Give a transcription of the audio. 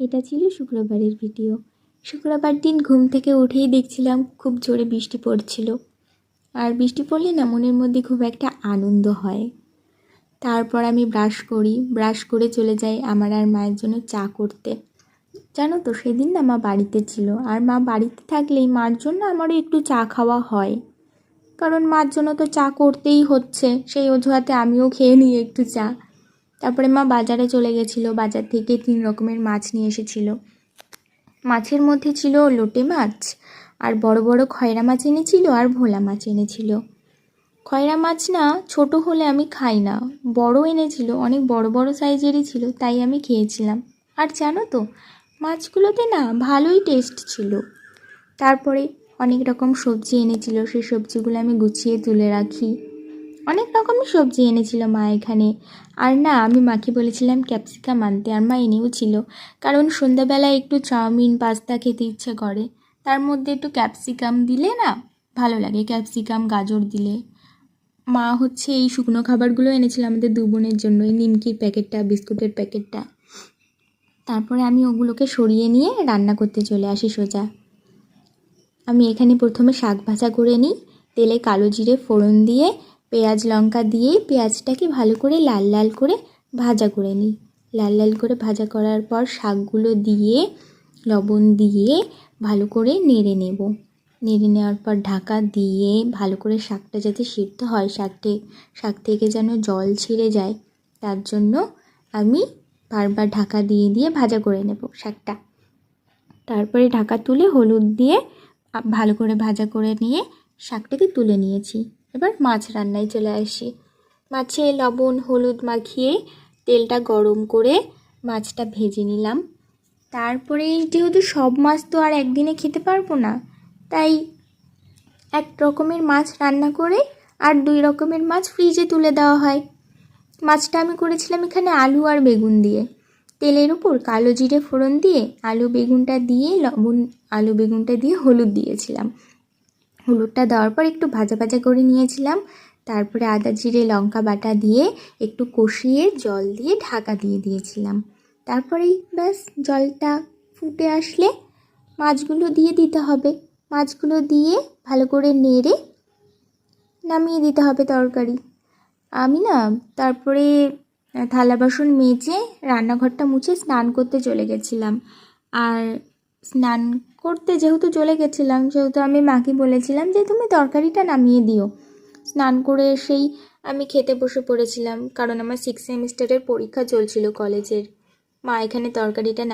এটা ছিল শুক্রবারের ভিডিও। শুক্রবার দিন ঘুম থেকে উঠেই দেখছিলাম খুব জোরে বৃষ্টি পড়ছিল। আর বৃষ্টি পড়লে না মনের মধ্যে খুব একটা আনন্দ হয়। তারপর আমি ব্রাশ করে চলে যাই আমার আর মায়ের জন্য চা করতে। জানো তো সেদিন না মা বাড়িতে ছিল, আর মা বাড়িতে থাকলেই মার জন্য আমারও একটু চা খাওয়া হয়, কারণ মার জন্য তো চা করতেই হচ্ছে, সেই অজুহাতে আমিও খেয়ে নিই একটু চা। তারপরে মা বাজারে চলে গেছিলো, বাজার থেকে 3 রকমের মাছ নিয়ে এসেছিলো। মাছের মধ্যে ছিল লোটে মাছ, আর বড় বড় খয়রা মাছ এনেছিল, আর ভোলা মাছ এনেছিল। খয়রা মাছ না ছোট হলে আমি খাই না, বড় এনেছিল, অনেক বড় বড় সাইজেরই ছিল, তাই আমি খেয়েছিলাম। আর জানো তো মাছগুলোতে না ভালোই টেস্ট ছিল। তারপরে অনেক রকম সবজি এনেছিল, সেই সবজিগুলো আমি গুছিয়ে তুলে রাখি। অনেক রকমের সবজি এনেছিল মা এখানে। আর না আমি মাকে বলেছিলাম ক্যাপসিকাম আনতে, আর মা এনেও ছিল, কারণ সন্ধ্যাবেলায় একটু চাউমিন পাস্তা খেতে ইচ্ছে করে, তার মধ্যে একটু ক্যাপসিকাম দিলে না ভালো লাগে, ক্যাপসিকাম গাজর দিলে। মা হচ্ছে এই শুকনো খাবারগুলো এনেছিল আমাদের 2 বোনের জন্য, এই নিমকির প্যাকেটটা, বিস্কুটের প্যাকেটটা। তারপরে আমি ওগুলোকে সরিয়ে নিয়ে রান্না করতে চলে আসি সোজা। আমি এখানে প্রথমে শাক ভাজা করে নিই, তেলে কালো জিরে ফোড়ন দিয়ে পেঁয়াজ লঙ্কা দিয়ে পেঁয়াজটাকে ভালো করে লাল লাল করে ভাজা করে নিই। লাল লাল করে ভাজা করার পর শাকগুলো দিয়ে লবণ দিয়ে ভালো করে নেড়ে নেব। নেড়ে নেওয়ার পর ঢাকা দিয়ে ভালো করে শাকটা যাতে সিদ্ধ হয়, শাক থেকে যেন জল ছেড়ে যায়, তার জন্য আমি বারবার ঢাকা দিয়ে দিয়ে ভাজা করে নেব শাকটা। তারপরে ঢাকা তুলে হলুদ দিয়ে ভালো করে ভাজা করে নিয়ে শাকটাকে তুলে নিয়েছি। এবার মাছ রান্নায় চলে আসি। মাছে লবণ হলুদ মাখিয়ে তেলটা গরম করে মাছটা ভেজে নিলাম। তারপরে যেহেতু সব মাছ তো আর একদিনে খেতে পারবো না, তাই 1 রকমের মাছ রান্না করে আর 2 রকমের মাছ ফ্রিজে তুলে দেওয়া হয়। মাছটা আমি করেছিলাম এখানে আলু আর বেগুন দিয়ে। তেলের উপর কালো জিরে ফোড়ন দিয়ে আলু বেগুনটা দিয়ে হলুদ দিয়েছিলাম। হলুদটা দেওয়ার পর একটু ভাজা ভাজা করে নিয়েছিলাম। তারপরে আদা জিরে লঙ্কা বাটা দিয়ে একটু কষিয়ে জল দিয়ে ঢাকা দিয়ে দিয়েছিলাম। তারপরেই ব্যাস জলটা ফুটে আসলে মাছগুলো দিয়ে দিতে হবে। মাছগুলো দিয়ে ভালো করে নেড়ে নামিয়ে দিতে হবে তরকারি। আমি না তারপরে থালা বাসন মেজে রান্নাঘরটা মুছে স্নান করতে চলে গেছিলাম। আর স্নান করতে যেহেতু চলে গেছিলাম, সেহেতু আমি মাকে বলেছিলাম যে তুমি তরকারিটা নামিয়ে দিও। স্নান করে এসেই আমি খেতে বসে পড়েছিলাম, কারণ আমার 6 সেমিস্টারের পরীক্ষা চলছিল কলেজের। মা এখানে তরকারিটা